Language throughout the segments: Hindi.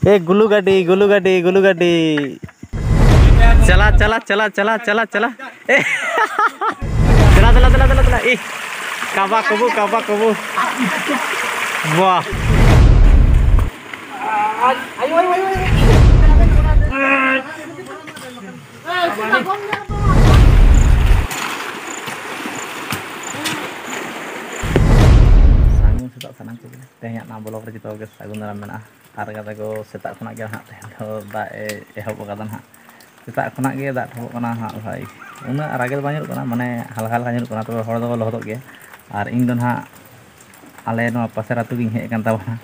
ए गुल्लू गाड़ी गुल्लू गाड़ी गुल्लू गाड़ी चला चला चला चला चला चला ए चला चला चला चला चला ए काबा कबू वाह ayo ayo ayo setak senang sih tehnya na bolok kita guys agun dalam mena harga tago setak kena ge ha teh da ehop kata ha setak kena ge da thok kana ha bhai una ragel banyak kana mane halka halka nyur kana to hor do lohodok ge ar ing don ha ale no pasar atu gi he kan tabana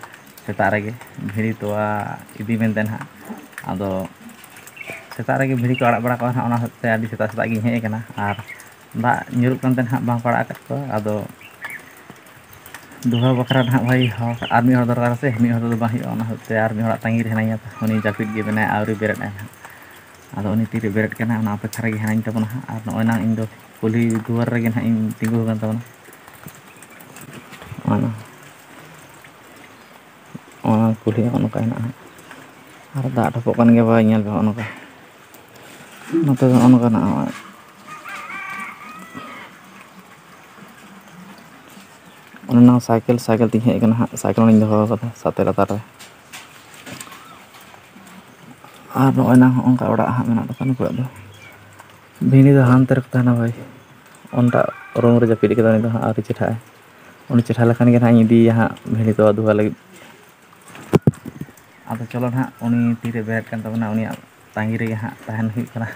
setak rege bhiri toa idi menten ha ado setak rege bhiri ko arak bara ko ha ona te adi setak setak gi he kana ar da nyuruk kan ten ha bang para akat ko ado दुहा बकरा ना भाई आर्मी हर दरकार से मी हर दो बाही ओना होते आर्मी हर तांगी रहना उनी जापिद गे बना आउरी बेरट ना आदो उनी तीरे बेरट कना ओना अपेक्षा रे हेनाइन तबना आर नय ना इन दो कुली दुआर रे ना इन तिंगु गन तबना ओना ओना कुली ओना का ना आर दा ठपक कन गे बा नेल बा ओना का नते ओना का ना उन्ना साइकिल साइकिल ती हेकना साइकिल नि दहो कदा साते लातार रे आर नयना onka orak ha mena kan ko do bini da han ter kata na bhai onta room re japid keda ni do ari chetha oni chetha lakan ge na idi ha bini to duha lagi ado cholo na oni tire berat kan tabana oni tangi re ha tahan hui kana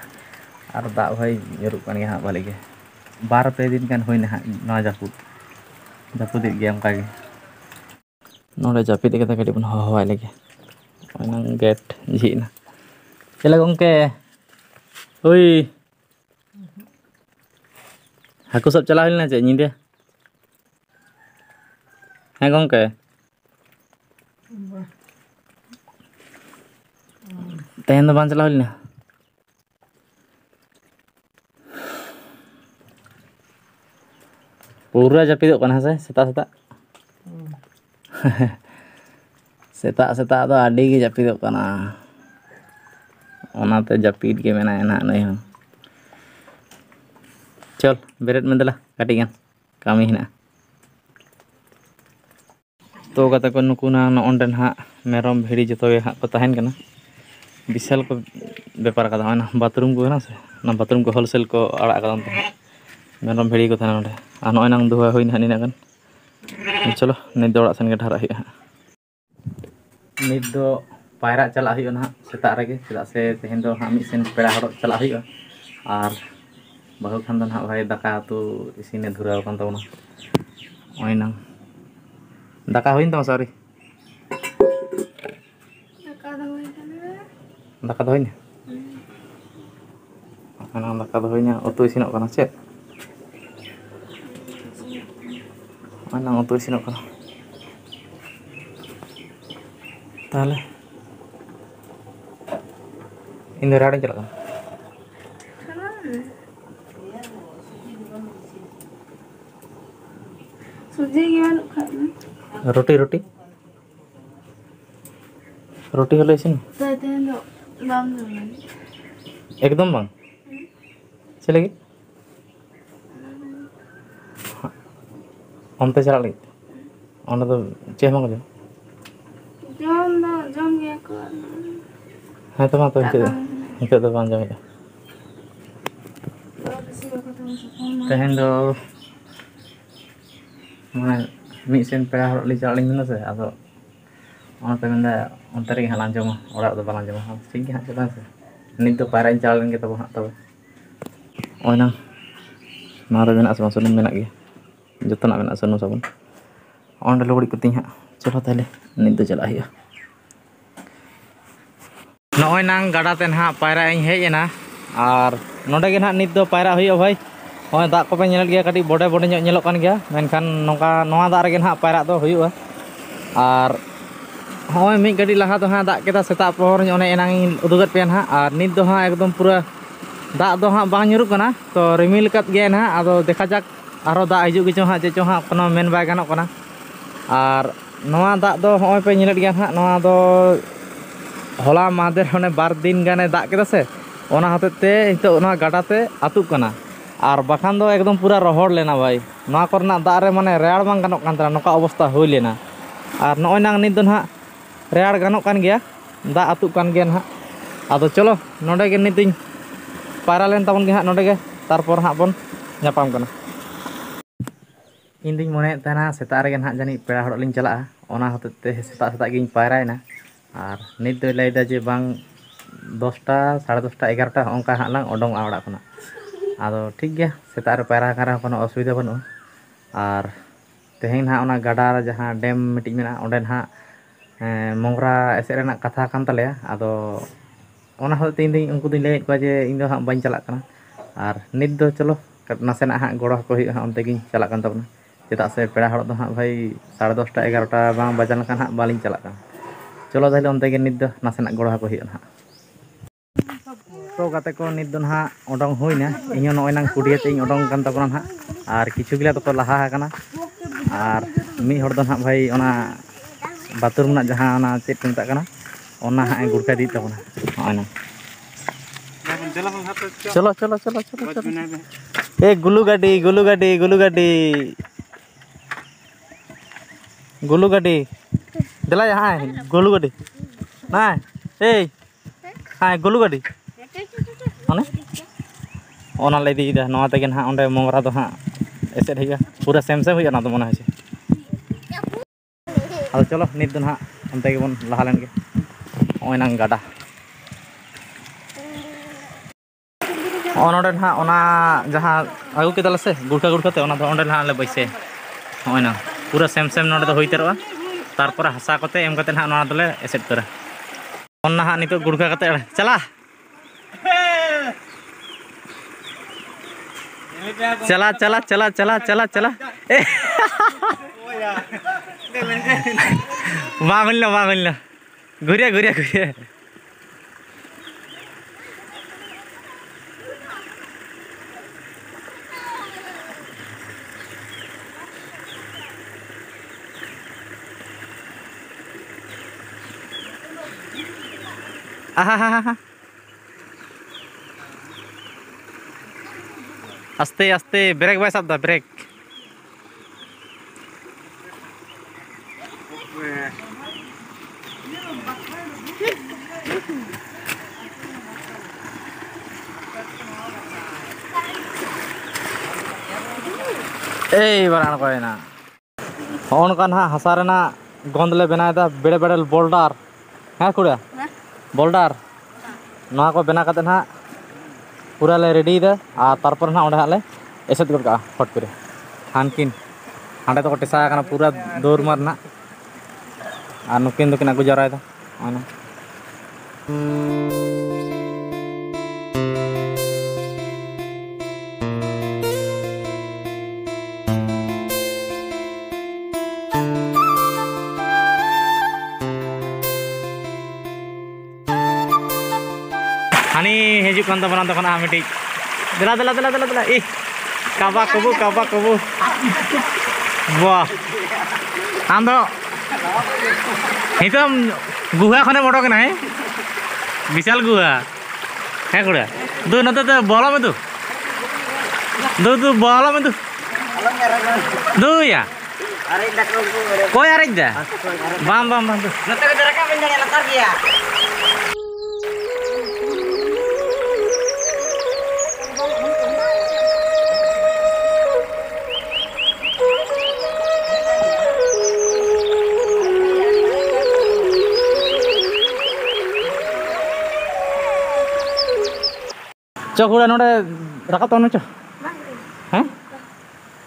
ar da bhai nyuruk kan ge ha bali ge bar pe din kan hoina ha na japud japud ge am kage nore japid keda kadi bun hawai lagi nang get jina चला गंके ओई हाकू सब चला हलना चे निंदे हैं गंके तेहन दो बान चला हलना पूरा जापिदो कना से सेता सेता सेता सेता दो आडी गे जापिदो कना ओनाते जापिद के मेना ना नय हो चल बेरेट में दला काटी गान कामी हिना तो कता को नुकु ना ओंडन हा मेरम भेड़ी जतो हा को तहन कना विशाल को व्यापार का ना बाथरूम को ना से ना बाथरूम को होलसेल को अड़ा का मेरम भेड़ी को थाना ओंडे आ नय नंग दुहा होइन हानि ना गन चलो नित दौड़ा सन के ढारा hi नित दो पायरा चला हुई ना सेता रे चला से तेहन दो हा मिसेन पेड़ा हड़ चला हुई और बहु खान दो ना भाई दाका तो इसिने धुराव कान तबना ओय ना दाका होइन तो सॉरी दाका दो होइन ana दाका दो होइन ओतो इसिनो काना चेत ana ओतो इसिनो काना ताले इन राडे चला सुजी गयान रोटी रोटी रोटी हले सिन एकदम बांग चलेगी onte चला लगी ओना तो चे मांग जो जम गया को हां तो मा तो इनके तो बांग जामे तेहन दो माने मिसेन पेड़ा हड़ li चला लिंग से आदो ओना पे मेंदा onte रे हालां जमा ओड़ा दो बालां जमा ठीक है चला से नित तो पारा चला लेंगे तब हां तब ओना मारे मेना से सुनुम मेना गे जतना मेना सुनु सबन ओंडे लुगड़ी कुती हां चलो ताले नित तो चला हिया नय नांग गाडा ते ना पायरा इन हेज एना और नोडे गे ना नित दो पायरा हुई भाई होय दा को पे नेल गया कटी बड़े बड़े नेलो कान गया मेनखान नोका नोवा दा रे गे ना पायरा दो हुई और होय मी गडी लहा दो हां दा केदा सेता पहर ओने एनांग उदुगत पे ना और नित दो हां एकदम पूरा दा दो हां बांग nyuruk kana तो रिमिल कत गे ना आदो देखा जाक आरो दा हिजु गे चो हां जे चो हां कोनो मेन बाय गानो kana और नोवा दा दो होय पे नेलत गया हां नोवा दो हला मादर होने बार दिन गाने दाग केदा से ओना हतेते हितो ओना गाडाते आतुक कना और बखान दो एकदम पूरा रहोड़ लेना भाई ना करना दाग रे माने रेयाड़ बांग गानोक कान तरा नोका अवस्था हुई लेना और नॉय नांग नित दो ना रेयाड़ गानोक कान गया दाग आतुक कान गया ना आदो चलो नोडे गे नितिन पायरा लेन ताबन गे हां नोडे गे तारपर हां बन ᱧᱟᱯᱟᱢ ᱠᱟᱱᱟ ᱤᱧ ᱫᱩᱧ ᱢᱚᱱᱮᱭᱮᱫ ᱛᱟᱦᱮᱱᱟ ᱥᱮᱛᱟᱜ ᱨᱮᱜᱮ ᱱᱟᱦᱟᱜ ᱡᱟᱹᱱᱤᱡ ᱯᱮᱲᱟ ᱦᱚᱲᱚᱜ ᱞᱤᱧ ᱪᱟᱞᱟᱜᱼᱟ ᱚᱱᱟ ᱦᱚᱛᱮᱡ ᱛᱮ ᱥᱮᱛᱟᱜ ᱥᱮᱛᱟᱜ ᱜᱤᱧ ᱯᱟᱭᱨᱟᱭᱮᱱᱟ ᱟᱨ ᱱᱤᱛ ᱫᱚᱭ ᱞᱟᱹᱭᱫᱟ ᱡᱮ ᱵᱟᱝ 10টা 10:30 11টা ᱚᱱᱠᱟ ᱦᱟᱸᱜ ᱞᱟᱝ ᱚᱰᱚᱝᱚᱜᱼᱟ ᱚᱲᱟᱜ ᱠᱷᱚᱱᱟᱜ ᱟᱫᱚ ᱴᱷᱤᱠ ᱜᱮᱭᱟ ᱥᱮᱛᱟᱜ ᱨᱮ ᱯᱟᱭᱨᱟ ᱟᱠᱟᱱ ᱨᱮᱦᱚᱸ ᱠᱳᱱᱳ ᱚᱥᱩᱵᱤᱫᱷᱟ ᱵᱟᱹᱱᱩᱜᱼᱟ ᱟᱨ ᱛᱮᱦᱮᱧ ᱱᱟᱦᱟᱜ ᱚᱱᱟ ᱜᱟᱰᱟ ᱡᱟᱦᱟᱸ ᱰᱮᱢ ᱢᱤᱫᱴᱤᱡ ᱢᱮᱱᱟᱜᱼᱟ ᱚᱸᱰᱮ ᱱᱟᱦᱟᱜ ᱢᱚᱝᱜᱽᱨᱟ ᱮᱥᱮᱫ ᱨᱮᱱᱟᱜ ᱠᱟᱛᱷᱟ ᱠᱟᱱ ᱛᱟᱞᱮᱭᱟ ᱟᱫᱚ ᱚᱱᱟ ᱦᱚᱛᱮᱡ ᱛᱮ ᱤᱧ ᱩᱱᱠᱩ ᱫᱩᱧ ᱞᱟᱹᱭᱮᱫ ᱠᱚᱣᱟ ᱡᱮ ᱤᱧ ᱫᱚ ᱦᱟᱸᱜ ᱵᱟᱹᱧ ᱪᱟᱞᱟᱜ ᱠᱟᱱᱟ ᱟᱨ ᱱᱤᱛ ᱫᱚ ᱪᱚᱞᱚ नासेना हाँ गड़ो को हाँ अंते चला चेदा से पेड़ा हड़ हाँ भाई 10:30 11टा बांग बजान हाँ बाली चला चलो ताहले अंते नित नासेना गड़ो को हाँ तो गाते को नित हाँ उडोंग हुईना इन नॉय नांग कुडियाते उडोंग कान तबना हाँ और किछु गिला तो लहा आकना और मी हड़ दो हाँ भाई ओना बाथरूम ना जहाँ ओना चेक को मेता कना ओना हाँ गुड़का दी तबना हाँ चलो चलो चलो चलो चलो ए गुलू गाड़ी गुलू गाड़ी गुलू गाड़ी गुलू गाड़ी दिला हाँ गुलू गाड़ी ना ए हाँ गुलू गाड़ी अने ओना ले दी दा नवा तगे हाँ ओंडे मोंगरा दो हाँ एसेट हिगा पूरा सेम सेम हुई ना तो मने है अब चलो नित दो हाँ अंते के बन लहा लेन के ओय नांग गाडा ओनोडे हाँ ओना जहाँ आगू के से गुड़का गुड़का ते ओना दो ओंडे हाँ ले बैसे होय ना पूरा सेम सेम नोडे दो होई तरवा तारपर हसा कोते एम कते हाँ नोना दोले एसेट करा ओना हाँ नितो गुड़का कते चला चला चला चला चला चला चला मांगल घुरिया घुरिया घुरिया आस्ते आस्ते ब्रेक बाय साब दा ब्रेक ए बरान कोयना होन कान हा हसारेना गोंदले बनायदा बेड़े बेड़े बोल्डर हाँ कुड़ा बोल्डर ना को बना करते ना पूरा ले रेडी दा आ तारपर ना ओंडे हाले एसेट गडका फट करे हानकिन हांडे तो टेसा kana पूरा दौर मारना आ नुकिन दुकिन आगु जरायदा आना हानी हेजू कान तबना तखन आ मिटी दिला दिला दिला दिला दिला ए काबा कबू वाह आम दो हितम गुहा खने बड़ो कना है विशाल गुहा है कुड़ा दो नते तो बोला में दो बोला में दो या कोई अरे जा बाम बाम बाम नते के रका बन जाने लकार गया चौकुड़ा नोड़े रखा तो चो हैं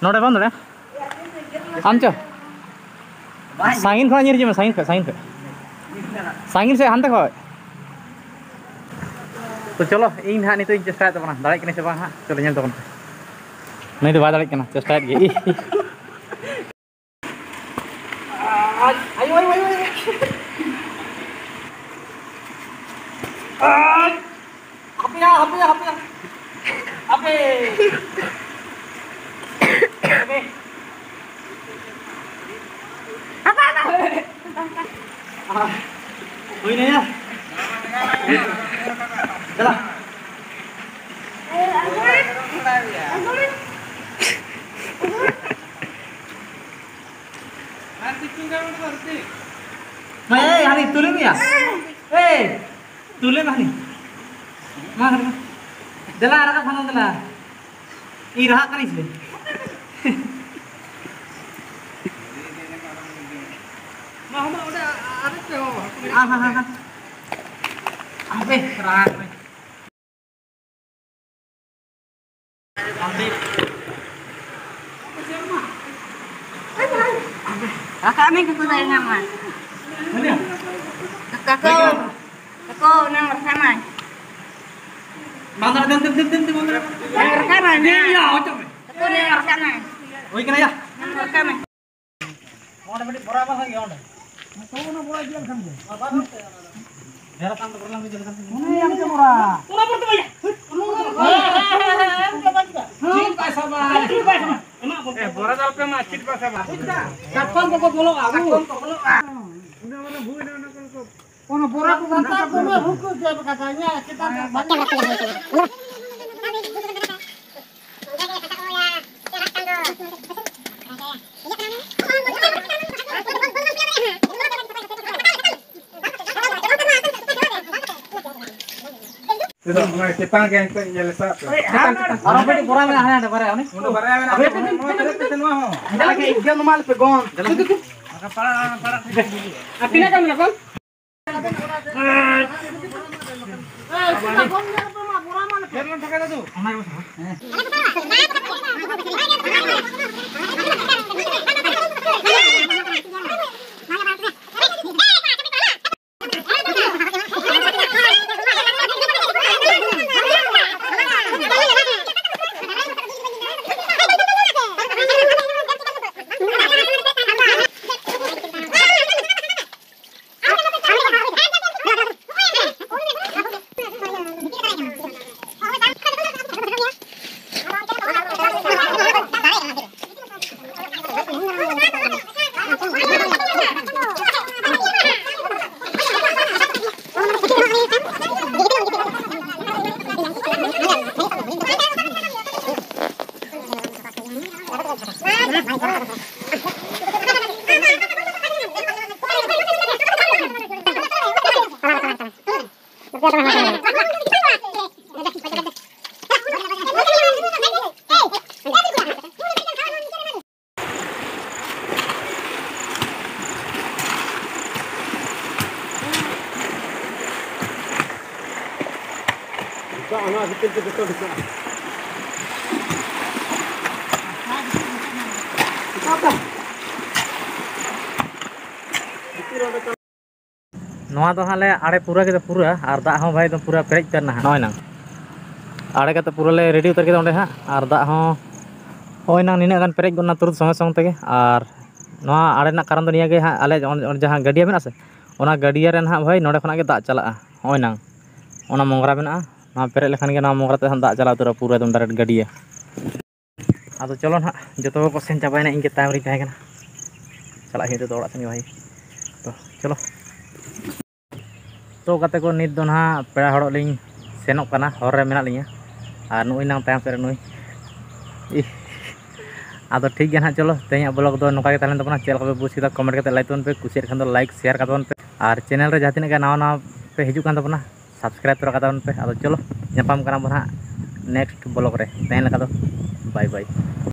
नोड़े बंद रे आम चो साइन खा निर जे साइन से हानते खो तो चलो इन हाँ नितो चेष्टा तबना दाड़े कने से बा हाँ चलो नेल तबन नहीं तो बा दाड़े कना चेष्टा गे आयो आयो आयो Ape. Apa? Huwag na yan. Jalan. Hei, Hani tulim ya? Hei, tulim Hani. Mana? Jalan arah ke sana jalan. Irah kan isle. Mama udah ada tuh. Abe, keras. Kakak ni kuku saya nama. Mana? Kakak nang bersama. Mana dem. Nang bersama. Iya, ocok. Kakak nang bersama. Oi kena ya. Nang bersama. Mau beli berapa lagi onda? Kau nak boleh jual kan dia? Apa? Biar kamu pernah jual kan? Mana yang murah? Murah berapa ya? Cinta sama. Borat alpe macet pas sama. Kapan kau bolong aku? Udah mana bu, udah mana kalau. Ono borak aku kata aku buku dia katanya kita banyak. Itu mengenai kita yang nyelesa. Orang beli borak mana ada borak ni? Udah barang apa? Kita mau. Ada lagi ikan normal pegon. Maka para. Apinya kan nak kon? Jangan pakai itu. नवा तो हाले आड़े पूरा के पूरा और दाग हो भाई तो पूरा पेरेज करना है नॉय ना आड़े का पूरा ले रेडी उतर के ओंडे हां और दाग हो होय ना निना गान पेरेज गना तुरंत संगे संगे तेगे और नवा आड़े ना कारण तो निया गे हां आले जहां गाडिया मेना से ओना गाडिया रे ना भाई नोडे खना के दाग चला होय ना ओना मंगरा मेना नवा पेरेज लेखान के नवा मंगरा ते दाग चला उतर पूरा एकदम डायरेक्ट गाडिया आदो चलो ना जतो को सेन चाबायना इनके तामरी ताहे कना चला हे तो ओड़ा सनी भाई तो चलो तो कते को नित दो ना पेड़ा हड़ो लिंग सेनोक कना हर रे मेना लिया और नुई नाम तायम पे नुई आदो ठीक गया ना चलो तेया ब्लॉग दो नोका के तालेन तबना चैनल को बुझ किदा कमेंट करते लाइक तबन पे कुछ खान दो लाइक शेयर कर तबन पे और चैनल रे जहां तिना नावा नावा पे हिजु कान तबना सब्सक्राइब कर तबन पे आदो चलो ñapam kana बना नेक्स्ट ब्लॉग रे तेन लका दो बाय बाय।